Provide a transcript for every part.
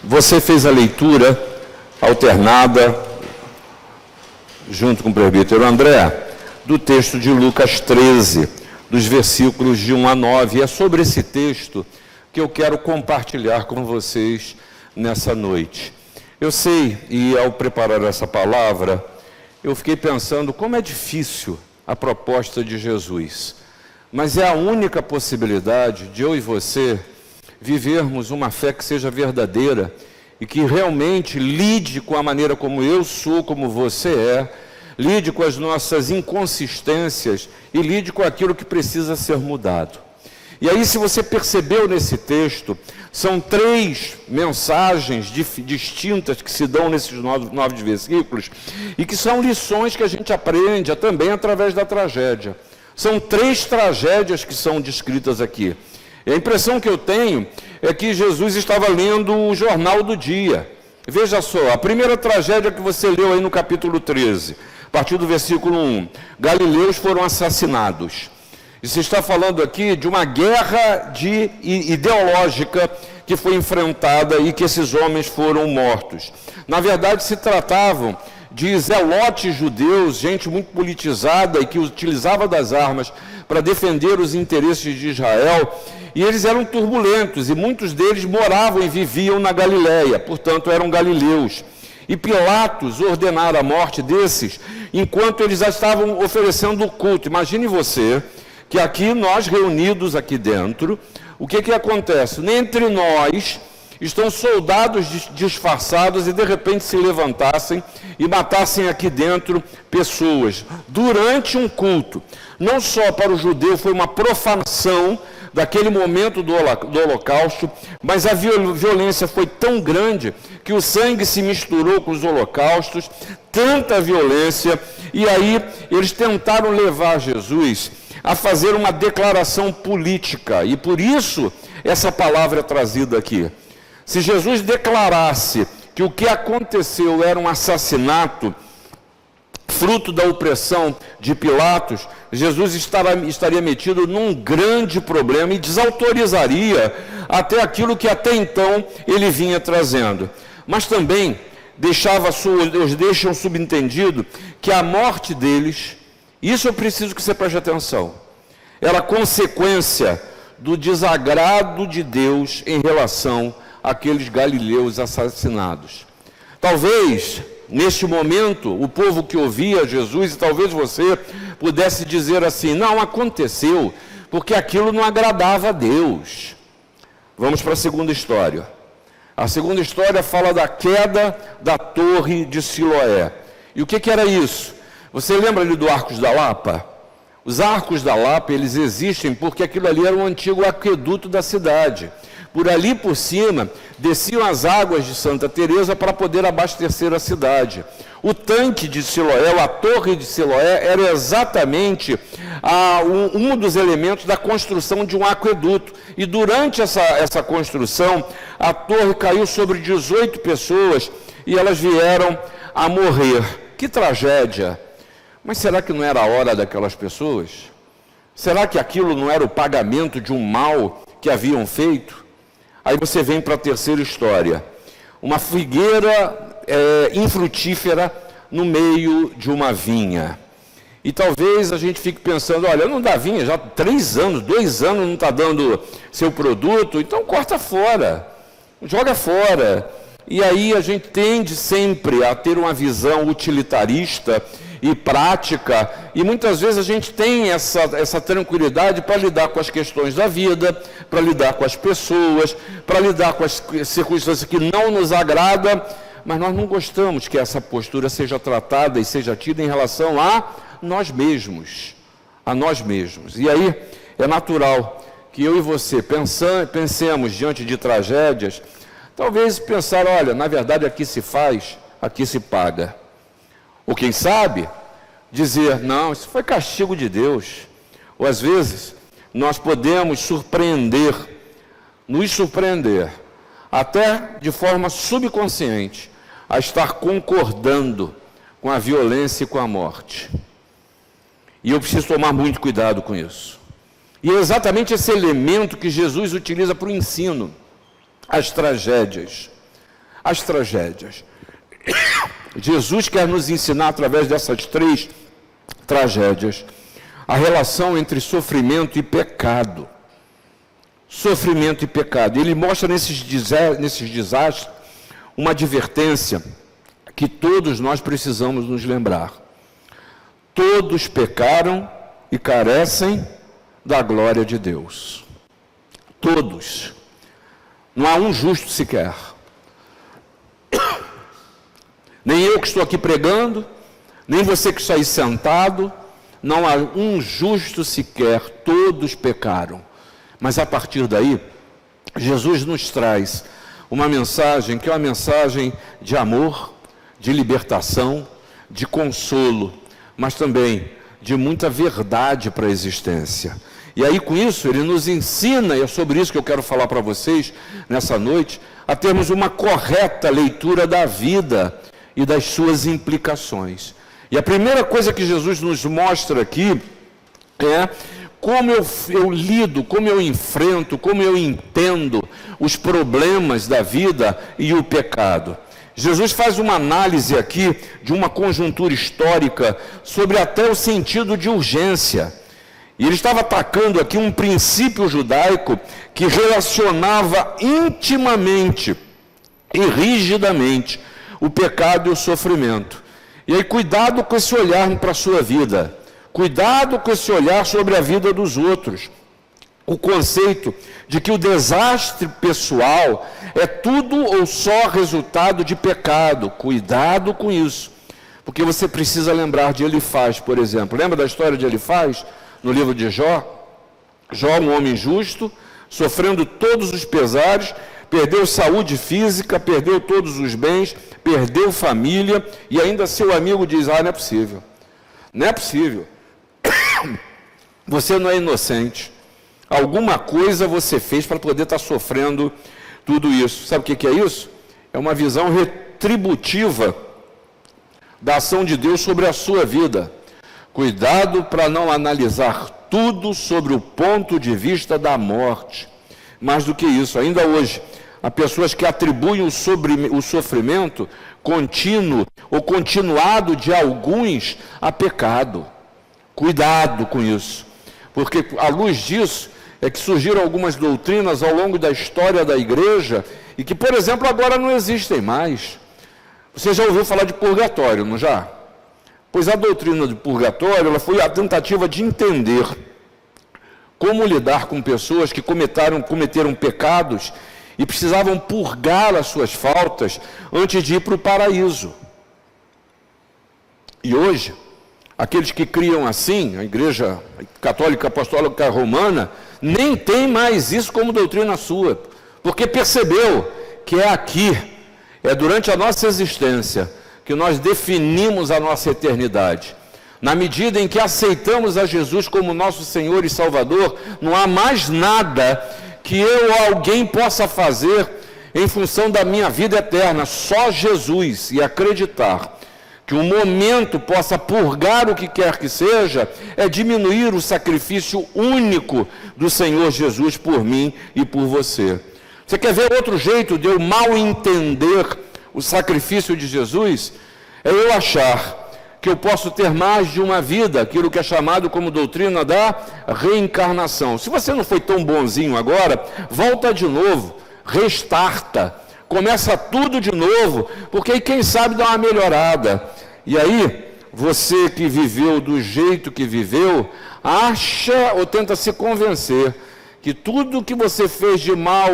Você fez a leitura alternada, junto com o presbítero André, do texto de Lucas 13, dos versículos de 1 a 9. E é sobre esse texto que eu quero compartilhar com vocês nessa noite. Eu sei, e ao preparar essa palavra, eu fiquei pensando como é difícil a proposta de Jesus. Mas é a única possibilidade de eu e você vivermos uma fé que seja verdadeira e que realmente lide com a maneira como eu sou, como você é, lide com as nossas inconsistências e lide com aquilo que precisa ser mudado. E aí, se você percebeu nesse texto, são 3 mensagens distintas que se dão nesses 9 versículos e que são lições que a gente aprende também através da tragédia. São 3 tragédias que são descritas aqui. E a impressão que eu tenho é que Jesus estava lendo o jornal do dia. Veja só, a primeira tragédia que você leu aí no capítulo 13, a partir do versículo 1, galileus foram assassinados. E se está falando aqui de uma guerra ideológica que foi enfrentada e que esses homens foram mortos. Na verdade, se tratavam de zelotes judeus, gente muito politizada e que utilizava das armas para defender os interesses de Israel, e eles eram turbulentos, e muitos deles moravam e viviam na Galileia, portanto eram galileus. E Pilatos ordenara a morte desses, enquanto eles já estavam oferecendo o culto. Imagine você, que aqui nós reunidos aqui dentro, o que acontece? Entre nós estão soldados disfarçados e de repente se levantassem e matassem aqui dentro pessoas, durante um culto. Não só para o judeu foi uma profanação daquele momento do holocausto, mas a violência foi tão grande que o sangue se misturou com os holocaustos, tanta violência, e aí eles tentaram levar Jesus a fazer uma declaração política, e por isso essa palavra é trazida aqui. Se Jesus declarasse que o que aconteceu era um assassinato, fruto da opressão de Pilatos, Jesus estaria metido num grande problema e desautorizaria até aquilo que até então ele vinha trazendo. Mas também deixam subentendido que a morte deles, isso eu preciso que você preste atenção, era consequência do desagrado de Deus em relação àqueles galileus assassinados. Talvez, neste momento, o povo que ouvia Jesus, e talvez você pudesse dizer assim, não aconteceu, porque aquilo não agradava a Deus. Vamos para a segunda história. A segunda história fala da queda da torre de Siloé. E o que era isso? Você lembra ali do Arcos da Lapa? Os Arcos da Lapa, eles existem porque aquilo ali era um antigo aqueduto da cidade. Por ali por cima, desciam as águas de Santa Teresa para poder abastecer a cidade. O tanque de Siloé, a torre de Siloé, era exatamente um dos elementos da construção de um aqueduto. E durante essa construção, a torre caiu sobre 18 pessoas e elas vieram a morrer. Que tragédia! Mas será que não era a hora daquelas pessoas? Será que aquilo não era o pagamento de um mal que haviam feito? Aí você vem para a terceira história. Uma figueira infrutífera no meio de uma vinha. E talvez a gente fique pensando, olha, não dá vinha, já 3 anos, 2 anos não está dando seu produto, então corta fora, joga fora. E aí a gente tende sempre a ter uma visão utilitarista e prática, e muitas vezes a gente tem essa tranquilidade para lidar com as questões da vida, para lidar com as pessoas, para lidar com as circunstâncias que não nos agradam, mas nós não gostamos que essa postura seja tratada e seja tida em relação a nós mesmos, E aí é natural que eu e você pensemos diante de tragédias, talvez pensar, olha, na verdade aqui se faz, aqui se paga. Ou quem sabe, dizer, não, isso foi castigo de Deus. Ou às vezes, nós podemos nos surpreender, até de forma subconsciente, a estar concordando com a violência e com a morte. E eu preciso tomar muito cuidado com isso. E é exatamente esse elemento que Jesus utiliza para o ensino, as tragédias. as tragédias. Jesus quer nos ensinar, através dessas 3 tragédias, a relação entre sofrimento e pecado. Sofrimento e pecado. Ele mostra nesses desastres uma advertência que todos nós precisamos nos lembrar. Todos pecaram e carecem da glória de Deus. Todos. Não há um justo sequer. Nem eu que estou aqui pregando, nem você que está aí sentado, não há um justo sequer, todos pecaram. Mas a partir daí, Jesus nos traz uma mensagem que é uma mensagem de amor, de libertação, de consolo, mas também de muita verdade para a existência. E aí com isso ele nos ensina, e é sobre isso que eu quero falar para vocês nessa noite, a termos uma correta leitura da vida e das suas implicações. E a primeira coisa que Jesus nos mostra aqui é como eu lido, como eu enfrento, como eu entendo os problemas da vida e o pecado. Jesus faz uma análise aqui de uma conjuntura histórica sobre até o sentido de urgência. E ele estava atacando aqui um princípio judaico que relacionava intimamente e rigidamente o pecado e o sofrimento. E aí, cuidado com esse olhar para a sua vida. Cuidado com esse olhar sobre a vida dos outros. O conceito de que o desastre pessoal é tudo ou só resultado de pecado. Cuidado com isso. Porque você precisa lembrar de Elifaz, por exemplo. Lembra da história de Elifaz no livro de Jó? Jó, um homem justo, sofrendo todos os pesares, perdeu saúde física, perdeu todos os bens, perdeu família, e ainda seu amigo diz, não é possível. Não é possível. Você não é inocente. Alguma coisa você fez para poder estar sofrendo tudo isso. Sabe o que é isso? É uma visão retributiva da ação de Deus sobre a sua vida. Cuidado para não analisar tudo sobre o ponto de vista da morte. Mais do que isso, ainda hoje, há pessoas que atribuem o sofrimento contínuo ou continuado de alguns a pecado. Cuidado com isso, porque à luz disso é que surgiram algumas doutrinas ao longo da história da igreja e que, por exemplo, agora não existem mais. Você já ouviu falar de purgatório, não já? Pois a doutrina do purgatório, ela foi a tentativa de entender como lidar com pessoas que cometeram pecados e precisavam purgar as suas faltas antes de ir para o paraíso. E hoje, aqueles que criam assim, a Igreja Católica Apostólica Romana, nem tem mais isso como doutrina sua, porque percebeu que é aqui, é durante a nossa existência, que nós definimos a nossa eternidade. Na medida em que aceitamos a Jesus como nosso Senhor e Salvador, não há mais nada que eu ou alguém possa fazer em função da minha vida eterna, só Jesus, e acreditar que um momento possa purgar o que quer que seja, é diminuir o sacrifício único do Senhor Jesus por mim e por você. Você quer ver outro jeito de eu mal entender o sacrifício de Jesus? É eu achar que eu posso ter mais de uma vida, aquilo que é chamado como doutrina da reencarnação. Se você não foi tão bonzinho agora, volta de novo, restarta, começa tudo de novo, porque aí quem sabe dá uma melhorada. E aí, você que viveu do jeito que viveu, acha ou tenta se convencer que tudo que você fez de mal,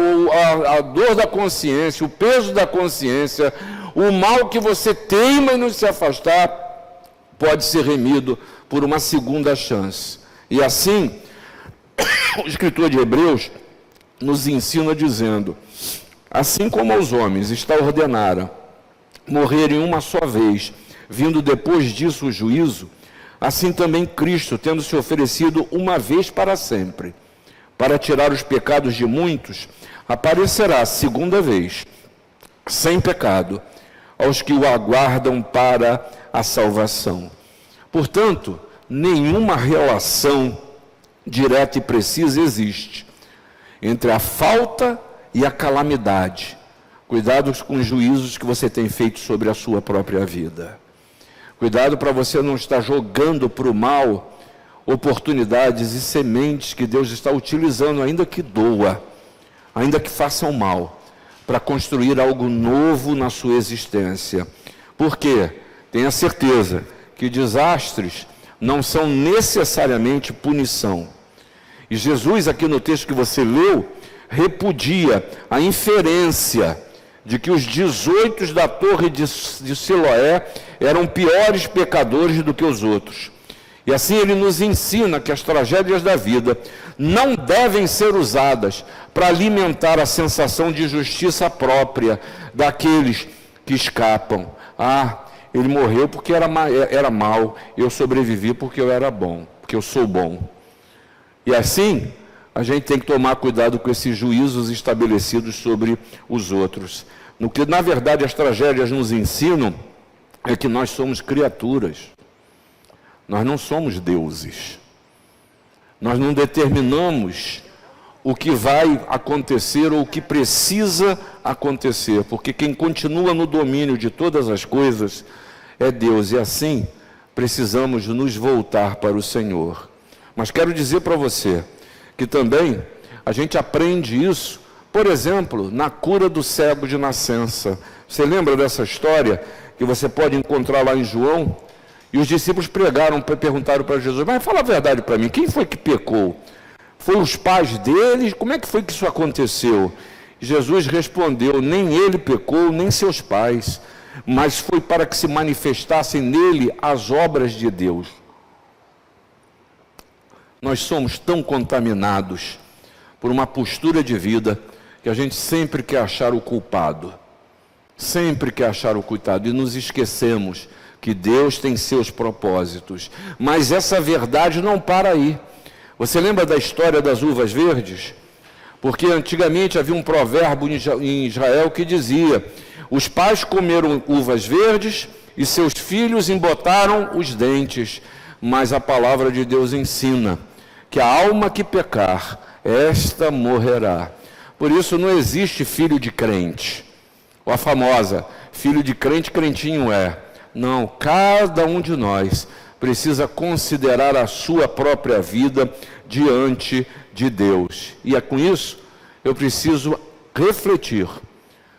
a dor da consciência, o peso da consciência, o mal que você teima em não se afastar, pode ser remido por uma segunda chance. E assim, o escritor de Hebreus nos ensina dizendo, assim como aos homens está ordenado morrerem uma só vez, vindo depois disso o juízo, assim também Cristo, tendo se oferecido uma vez para sempre, para tirar os pecados de muitos, aparecerá a segunda vez, sem pecado, aos que o aguardam para a salvação. Portanto, nenhuma relação direta e precisa existe entre a falta e a calamidade, Cuidado com os juízos que você tem feito sobre a sua própria vida. Cuidado para você não estar jogando para o mal oportunidades e sementes que Deus está utilizando, ainda que doa, ainda que façam mal, para construir algo novo na sua existência. Por quê? Tenha certeza que desastres não são necessariamente punição. E Jesus, aqui no texto que você leu, repudia a inferência de que os 18 da torre de Siloé eram piores pecadores do que os outros. E assim ele nos ensina que as tragédias da vida não devem ser usadas para alimentar a sensação de justiça própria daqueles que escapam. Ah, ele morreu porque era mal, eu sobrevivi porque eu era bom, porque eu sou bom. E assim, a gente tem que tomar cuidado com esses juízos estabelecidos sobre os outros. No que, na verdade, as tragédias nos ensinam é que nós somos criaturas. Nós não somos deuses. Nós não determinamos o que vai acontecer ou o que precisa acontecer, porque quem continua no domínio de todas as coisas é Deus. E assim, precisamos nos voltar para o Senhor. Mas quero dizer para você que também a gente aprende isso, por exemplo, na cura do cego de nascença. Você lembra dessa história que você pode encontrar lá em João? E os discípulos perguntaram para Jesus, mas fala a verdade para mim, quem foi que pecou? Foi os pais deles? Como é que foi que isso aconteceu? Jesus respondeu, nem ele pecou, nem seus pais, mas foi para que se manifestassem nele as obras de Deus. Nós somos tão contaminados por uma postura de vida que a gente sempre quer achar o culpado. Sempre quer achar o culpado. E nos esquecemos que Deus tem seus propósitos. Mas essa verdade não para aí. Você lembra da história das uvas verdes? Porque antigamente havia um provérbio em Israel que dizia: os pais comeram uvas verdes e seus filhos embotaram os dentes. Mas a palavra de Deus ensina que a alma que pecar, esta morrerá. Por isso não existe filho de crente. Ou a famosa, filho de crente, crentinho é. Não, cada um de nós precisa considerar a sua própria vida diante de Deus. E é com isso, eu preciso refletir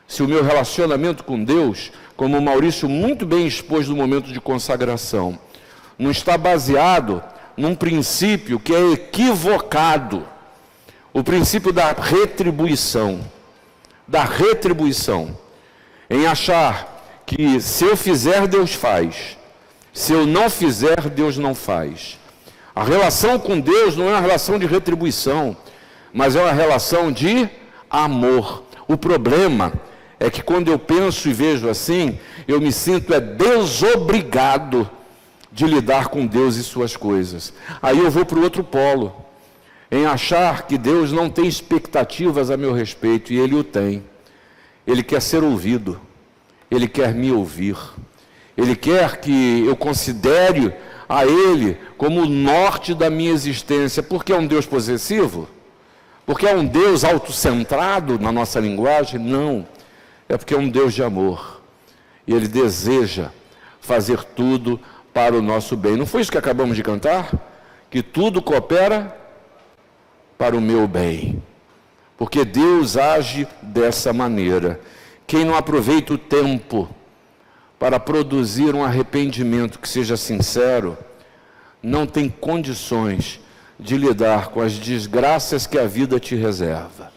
se o meu relacionamento com Deus, como o Maurício muito bem expôs no momento de consagração, não está baseado num princípio que é equivocado, o princípio da retribuição, em achar que se eu fizer, Deus faz, se eu não fizer, Deus não faz. A relação com Deus não é uma relação de retribuição, mas é uma relação de amor. O problema é que quando eu penso e vejo assim, eu me sinto desobrigado de lidar com Deus e suas coisas. Aí eu vou para o outro polo, em achar que Deus não tem expectativas a meu respeito, e Ele o tem. Ele quer ser ouvido, Ele quer me ouvir, Ele quer que eu considere a Ele como o norte da minha existência. Porque é um Deus possessivo? Porque é um Deus autocentrado na nossa linguagem? Não, é porque é um Deus de amor, e Ele deseja fazer tudo para o nosso bem. Não foi isso que acabamos de cantar? Que tudo coopera para o meu bem, porque Deus age dessa maneira. Quem não aproveita o tempo para produzir um arrependimento que seja sincero, não tem condições de lidar com as desgraças que a vida te reserva.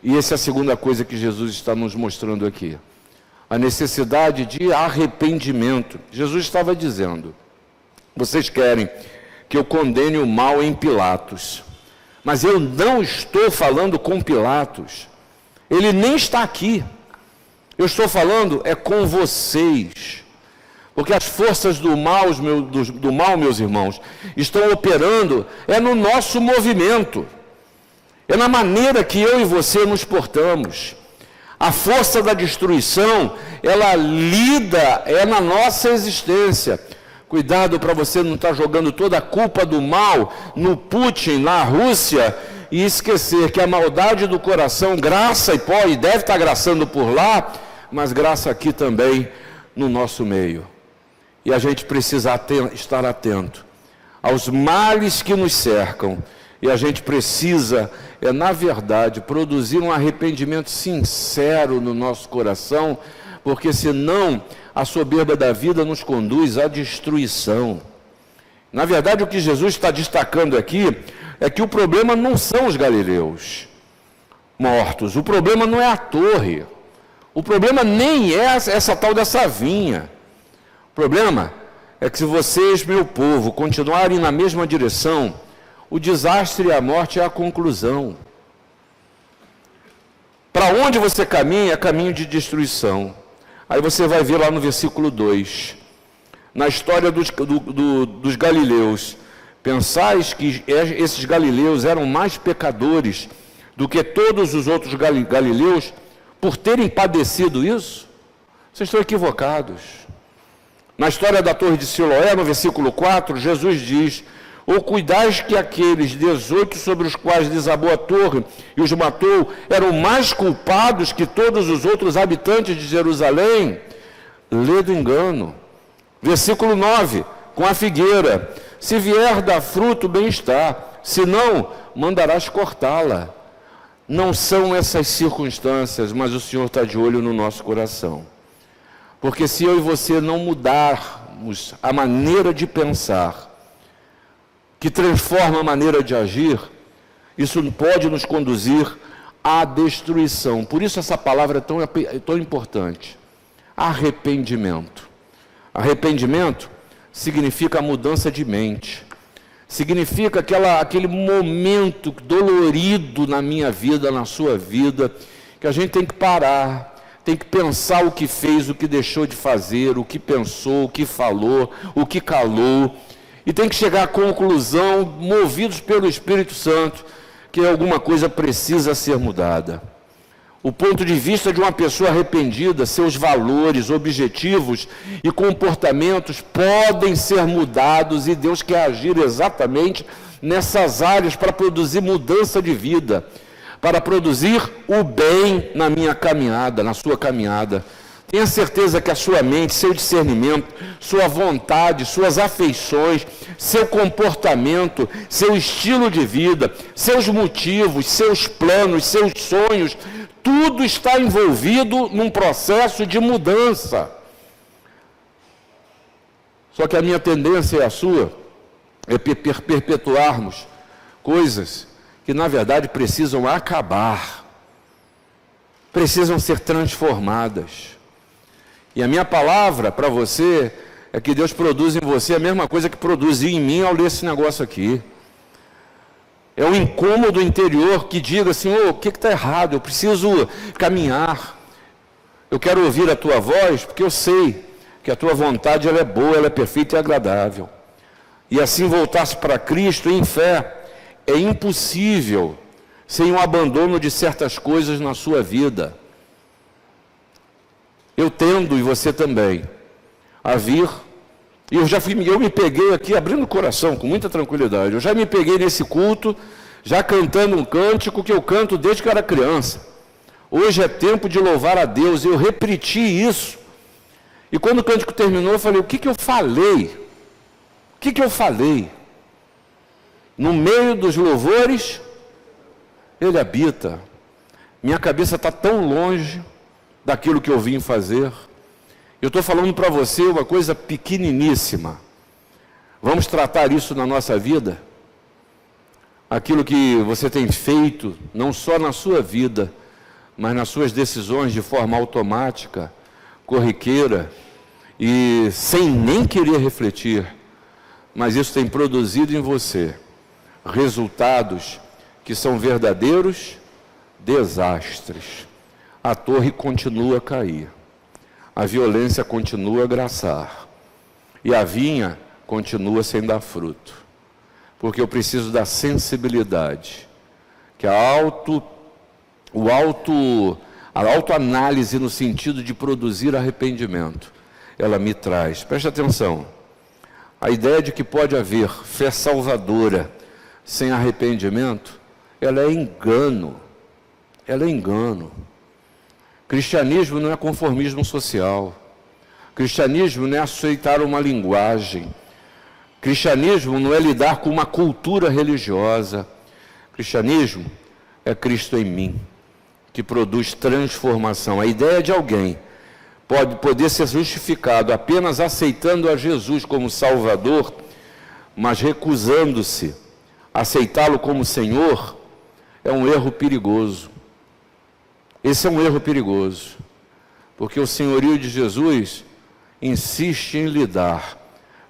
E essa é a segunda coisa que Jesus está nos mostrando aqui, a necessidade de arrependimento. Jesus estava dizendo: vocês querem que eu condene o mal em Pilatos, mas eu não estou falando com Pilatos, ele nem está aqui. Eu estou falando com vocês, porque as forças do mal, meus irmãos, estão operando no nosso movimento, é na maneira que eu e você nos portamos. A força da destruição, ela lida, na nossa existência. Cuidado para você não estar jogando toda a culpa do mal no Putin, na Rússia, e esquecer que a maldade do coração graça e pode, deve estar graçando por lá, mas graça aqui também no nosso meio. E a gente precisa estar atento aos males que nos cercam. E a gente precisa, na verdade, produzir um arrependimento sincero no nosso coração, porque senão a soberba da vida nos conduz à destruição. Na verdade, o que Jesus está destacando aqui é que o problema não são os galileus mortos, o problema não é a torre, o problema nem é essa tal dessa vinha. O problema é que se vocês, meu povo, continuarem na mesma direção, o desastre e a morte é a conclusão. Para onde você caminha, é caminho de destruição. Aí você vai ver lá no versículo 2, na história dos galileus, pensais que esses galileus eram mais pecadores do que todos os outros galileus por terem padecido isso? Vocês estão equivocados. Na história da torre de Siloé, no versículo 4, Jesus diz: ou cuidais que aqueles 18 sobre os quais desabou a torre e os matou eram mais culpados que todos os outros habitantes de Jerusalém? Lê do engano. Versículo 9, com a figueira: se vier dar fruto, bem está, se não, mandarás cortá-la. Não são essas circunstâncias, mas o Senhor está de olho no nosso coração. Porque se eu e você não mudarmos a maneira de pensar, que transforma a maneira de agir, isso pode nos conduzir à destruição. Por isso essa palavra é tão importante. Arrependimento. Arrependimento significa a mudança de mente. Significa aquele momento dolorido na minha vida, na sua vida, que a gente tem que parar, tem que pensar o que fez, o que deixou de fazer, o que pensou, o que falou, o que calou, e tem que chegar à conclusão, movidos pelo Espírito Santo, que alguma coisa precisa ser mudada. O ponto de vista de uma pessoa arrependida, seus valores, objetivos e comportamentos podem ser mudados, e Deus quer agir exatamente nessas áreas para produzir mudança de vida, para produzir o bem na minha caminhada, na sua caminhada. Tenha certeza que a sua mente, seu discernimento, sua vontade, suas afeições, seu comportamento, seu estilo de vida, seus motivos, seus planos, seus sonhos, tudo está envolvido num processo de mudança. Só que a minha tendência e a sua é perpetuarmos coisas que na verdade precisam acabar, precisam ser transformadas. E a minha palavra para você é que Deus produz em você a mesma coisa que produziu em mim ao ler esse negócio aqui. É um incômodo interior que diga assim: o que está errado? Eu preciso caminhar. Eu quero ouvir a tua voz, porque eu sei que a tua vontade ela é boa, ela é perfeita e agradável. E assim voltar-se para Cristo em fé. É impossível sem um abandono de certas coisas na sua vida. Eu tendo, e você também, a vir, e eu me peguei aqui abrindo o coração com muita tranquilidade. Eu já me peguei nesse culto, já cantando um cântico que eu canto desde que eu era criança. Hoje é tempo de louvar a Deus. Eu repeti isso. E quando o cântico terminou, eu falei: o que eu falei? O que eu falei? No meio dos louvores, Ele habita. Minha cabeça está tão longe daquilo que eu vim fazer. Eu estou falando para você uma coisa pequeniníssima. Vamos tratar isso na nossa vida? Aquilo que você tem feito, não só na sua vida, mas nas suas decisões de forma automática, corriqueira, e sem nem querer refletir, mas isso tem produzido em você resultados que são verdadeiros desastres. A torre continua a cair, a violência continua a graçar, e a vinha continua sem dar fruto, porque eu preciso da sensibilidade, que a autoanálise no sentido de produzir arrependimento, ela me traz. Preste atenção, a ideia de que pode haver fé salvadora sem arrependimento ela é engano. Ela é engano. Cristianismo não é conformismo social. Cristianismo não é aceitar uma linguagem. Cristianismo não é lidar com uma cultura religiosa. Cristianismo é Cristo em mim, que produz transformação. A ideia de alguém pode poder ser justificado apenas aceitando a Jesus como Salvador, mas recusando-se a aceitá-lo como Senhor, é um erro perigoso. Esse é um erro perigoso, porque o senhorio de Jesus insiste em lidar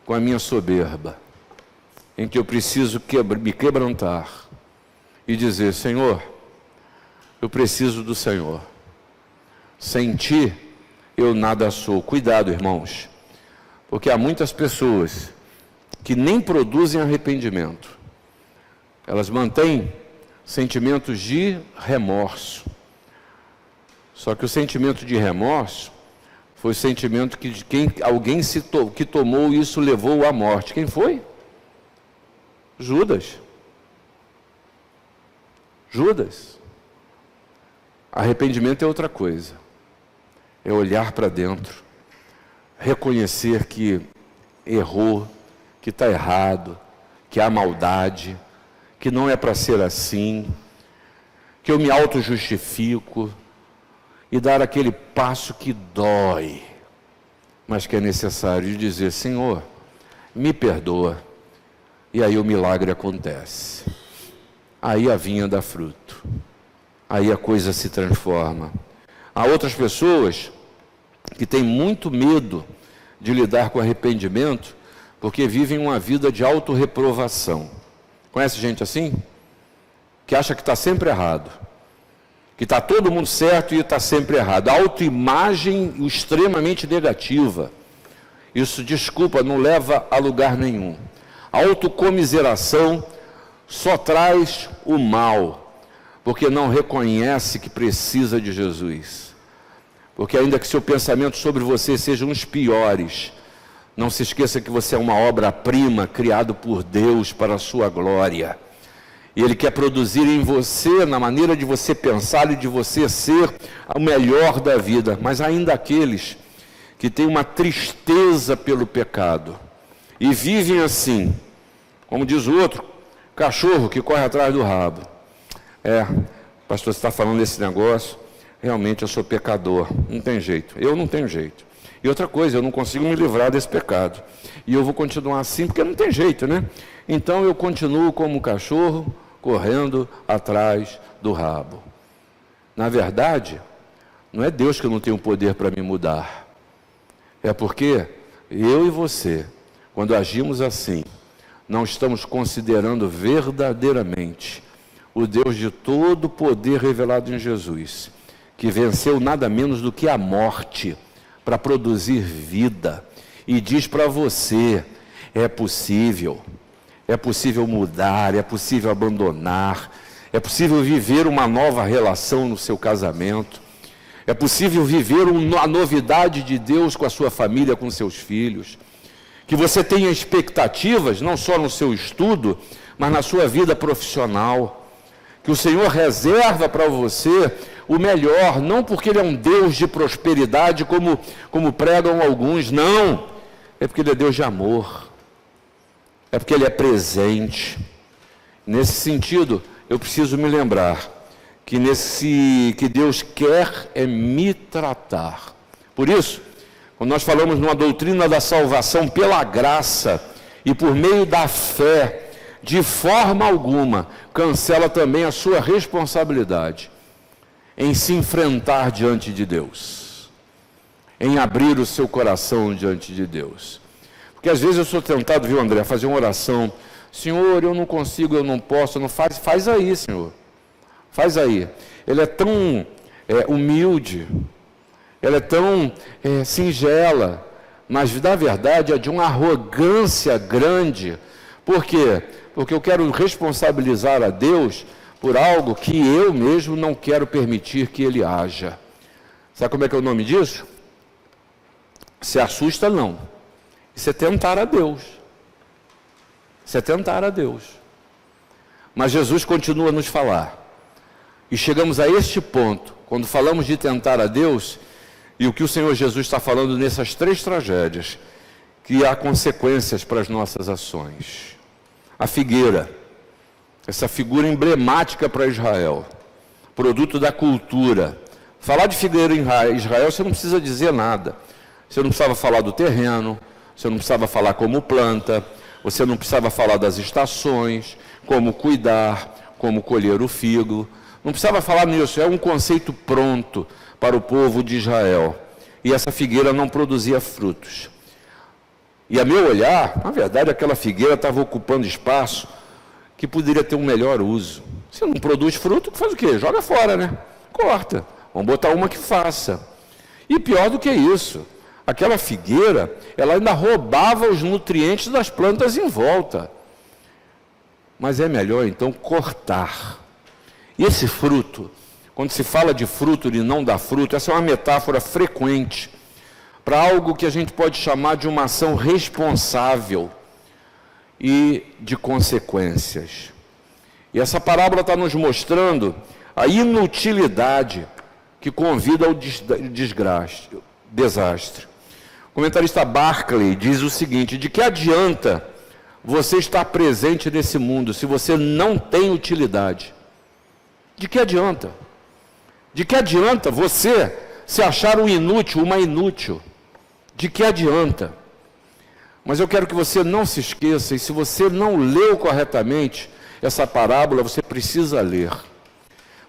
com a minha soberba, em que eu preciso me quebrantar e dizer: Senhor, eu preciso do Senhor. Sem Ti, eu nada sou. Cuidado, irmãos, porque há muitas pessoas que nem produzem arrependimento. Elas mantêm sentimentos de remorso. Só que o sentimento de remorso foi o sentimento que alguém que tomou isso levou à morte. Quem foi? Judas. Judas. Arrependimento é outra coisa. É olhar para dentro, reconhecer que errou, que está errado, que há maldade, que não é para ser assim, que eu me auto-justifico, e dar aquele passo que dói, mas que é necessário dizer: Senhor, me perdoa. E aí o milagre acontece. Aí a vinha dá fruto. Aí a coisa se transforma. Há outras pessoas que têm muito medo de lidar com arrependimento, porque vivem uma vida de autorreprovação. Conhece gente assim? Que acha que está sempre errado, que está todo mundo certo e está sempre errado. A autoimagem extremamente negativa. Isso, desculpa, não leva a lugar nenhum. A autocomiseração só traz o mal, porque não reconhece que precisa de Jesus. Porque ainda que seu pensamento sobre você sejam os piores, não se esqueça que você é uma obra-prima criado por Deus para a sua glória. E Ele quer produzir em você, na maneira de você pensar e de você ser o melhor da vida. Mas ainda aqueles que têm uma tristeza pelo pecado e vivem assim, como diz o outro, cachorro que corre atrás do rabo. Pastor, você está falando desse negócio, realmente eu sou pecador, não tem jeito, eu não tenho jeito. E outra coisa, eu não consigo me livrar desse pecado. E eu vou continuar assim, porque não tem jeito, né? Então eu continuo como um cachorro, correndo atrás do rabo. Na verdade, não é Deus que não tem o poder para me mudar. É porque eu e você, quando agimos assim, não estamos considerando verdadeiramente o Deus de todo poder revelado em Jesus, que venceu nada menos do que a morte para produzir vida. E diz para você: é possível mudar, é possível abandonar, é possível viver uma nova relação no seu casamento, é possível viver a novidade de Deus com a sua família, com seus filhos, que você tenha expectativas, não só no seu estudo, mas na sua vida profissional, que o Senhor reserva para você o melhor, não porque Ele é um Deus de prosperidade, como pregam alguns, não, é porque Ele é Deus de amor, é porque Ele é presente. Nesse sentido, eu preciso me lembrar que Deus quer é me tratar. Por isso, quando nós falamos numa doutrina da salvação pela graça e por meio da fé, de forma alguma cancela também a sua responsabilidade em se enfrentar diante de Deus, em abrir o seu coração diante de Deus. Porque às vezes eu sou tentado, viu, André, fazer uma oração: Senhor, eu não consigo, eu não posso, não faz aí, Senhor, faz aí. Ele é tão humilde, ela é tão singela, mas na verdade é de uma arrogância grande. Por quê? Porque eu quero responsabilizar a Deus por algo que eu mesmo não quero permitir que Ele haja. Sabe como é que é o nome disso? Se assusta não. Isso é tentar a Deus. Isso é tentar a Deus. Mas Jesus continua a nos falar. E chegamos a este ponto, quando falamos de tentar a Deus, e o que o Senhor Jesus está falando nessas 3 tragédias, que há consequências para as nossas ações. A figueira, essa figura emblemática para Israel, produto da cultura. Falar de figueira em Israel, você não precisa dizer nada. Você não precisava falar do terreno, você não precisava falar como planta, você não precisava falar das estações, como cuidar, como colher o figo. Não precisava falar nisso, é um conceito pronto para o povo de Israel. E essa figueira não produzia frutos. E a meu olhar, na verdade, aquela figueira estava ocupando espaço que poderia ter um melhor uso. Se não produz fruto, faz o quê? Joga fora, né? Corta. Vamos botar uma que faça. E pior do que isso, aquela figueira, ela ainda roubava os nutrientes das plantas em volta. Mas é melhor, então, cortar. E esse fruto, quando se fala de fruto e não dá fruto, essa é uma metáfora frequente para algo que a gente pode chamar de uma ação responsável e de consequências. E essa parábola está nos mostrando a inutilidade que convida ao desastre. O comentarista Barclay diz o seguinte: de que adianta você estar presente nesse mundo se você não tem utilidade? De que adianta? De que adianta você se achar um inútil, uma inútil? De que adianta? Mas eu quero que você não se esqueça, e se você não leu corretamente essa parábola, você precisa ler.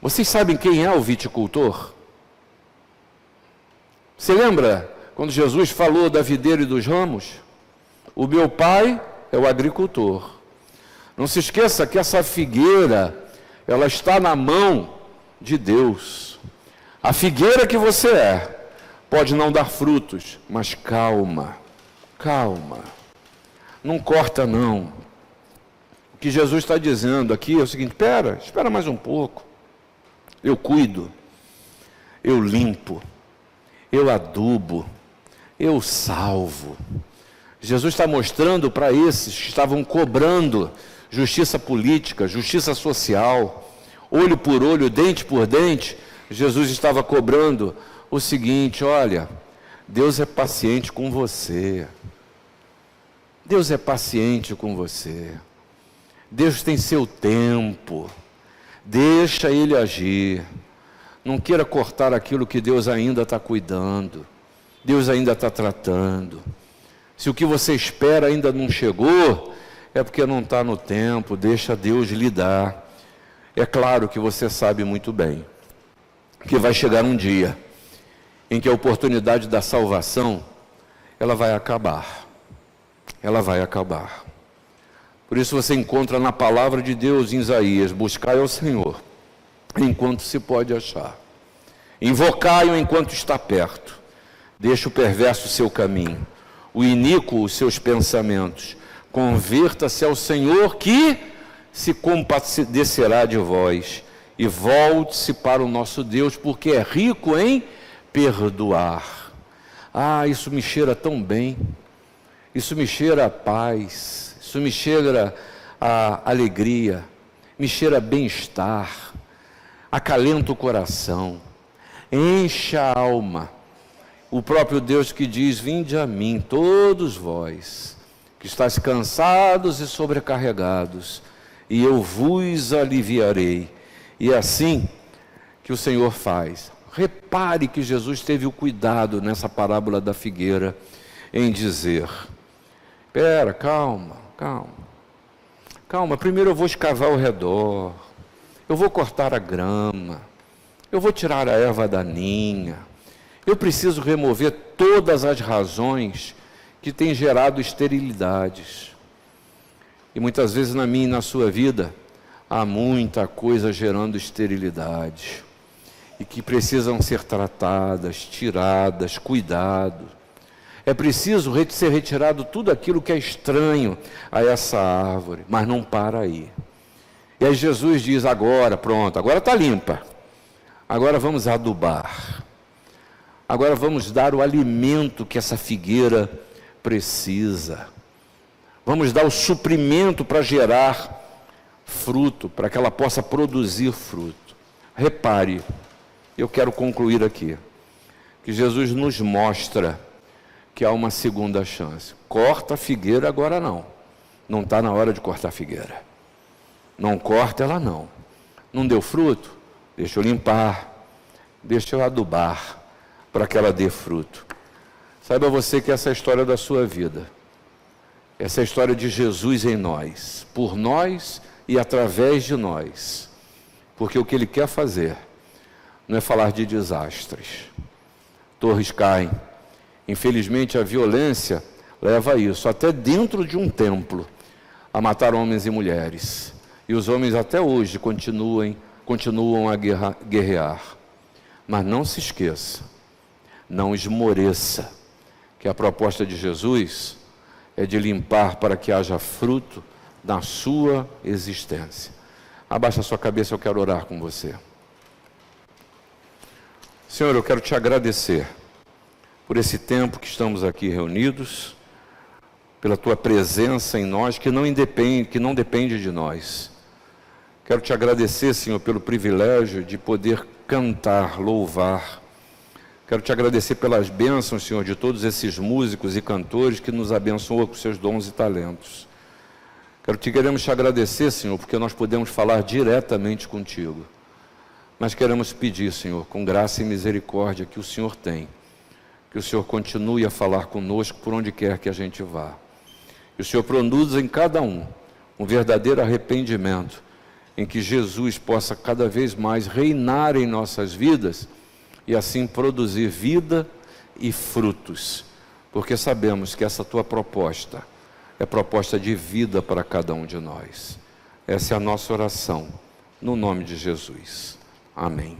Vocês sabem quem é o viticultor? Você lembra quando Jesus falou da videira e dos ramos? O meu pai é o agricultor. Não se esqueça que essa figueira, ela está na mão de Deus. A figueira que você é pode não dar frutos, mas calma, calma. Não corta não. O que Jesus está dizendo aqui é o seguinte: espera mais um pouco. Eu cuido, eu limpo, eu adubo, eu salvo. Jesus está mostrando para esses que estavam cobrando justiça política, justiça social, olho por olho, dente por dente. Jesus estava cobrando o seguinte: olha, Deus é paciente com você. Deus é paciente com você. Deus tem seu tempo. Deixa Ele agir. Não queira cortar aquilo que Deus ainda está cuidando. Deus ainda está tratando. Se o que você espera ainda não chegou, é porque não está no tempo. Deixa Deus lidar. É claro que você sabe muito bem que vai chegar um dia em que a oportunidade da salvação, ela vai acabar. Ela vai acabar. Por isso você encontra na palavra de Deus em Isaías: buscai ao Senhor enquanto se pode achar. Invocai-o enquanto está perto. Deixa o perverso o seu caminho, o iníquo os seus pensamentos. Converta-se ao Senhor, que se compadecerá de vós, e volte-se para o nosso Deus, porque é rico em perdoar. Ah, isso me cheira tão bem. Isso me cheira a paz, isso me cheira a alegria, me cheira a bem-estar, acalenta o coração, enche a alma. O próprio Deus que diz: vinde a mim, todos vós, que estáis cansados e sobrecarregados, e eu vos aliviarei. E é assim que o Senhor faz. Repare que Jesus teve o cuidado nessa parábola da figueira em dizer: espera, calma, primeiro eu vou escavar ao redor, eu vou cortar a grama, eu vou tirar a erva daninha, eu preciso remover todas as razões que têm gerado esterilidades. E muitas vezes na minha e na sua vida, há muita coisa gerando esterilidade, e que precisam ser tratadas, tiradas, cuidados. É preciso ser retirado tudo aquilo que é estranho a essa árvore, mas não para aí. E aí Jesus diz: agora, pronto, agora está limpa. Agora vamos adubar. Agora vamos dar o alimento que essa figueira precisa. Vamos dar o suprimento para gerar fruto, para que ela possa produzir fruto. Repare, eu quero concluir aqui, que Jesus nos mostra que há uma segunda chance. Corta a figueira agora não. Não está na hora de cortar a figueira. Não corta ela não. Não deu fruto? Deixa eu limpar, deixa eu adubar, para que ela dê fruto. Saiba você que essa é a história da sua vida. Essa é a história de Jesus em nós, por nós e através de nós. Porque o que Ele quer fazer não é falar de desastres. Torres caem. Infelizmente a violência leva a isso, até dentro de um templo, a matar homens e mulheres. E os homens até hoje continuam a guerrear. Mas não se esqueça, não esmoreça, que a proposta de Jesus é de limpar para que haja fruto na sua existência. Abaixa a sua cabeça, eu quero orar com você. Senhor, eu quero te agradecer por esse tempo que estamos aqui reunidos, pela tua presença em nós, que não depende de nós. Quero te agradecer, Senhor, pelo privilégio de poder cantar, louvar. Quero te agradecer pelas bênçãos, Senhor, de todos esses músicos e cantores que nos abençoam com seus dons e talentos. Queremos te agradecer, Senhor, porque nós podemos falar diretamente contigo. Mas queremos pedir, Senhor, com graça e misericórdia que o Senhor tem, que o Senhor continue a falar conosco por onde quer que a gente vá. Que o Senhor produza em cada um verdadeiro arrependimento, em que Jesus possa cada vez mais reinar em nossas vidas e assim produzir vida e frutos, porque sabemos que essa tua proposta é proposta de vida para cada um de nós. Essa é a nossa oração, no nome de Jesus. Amém.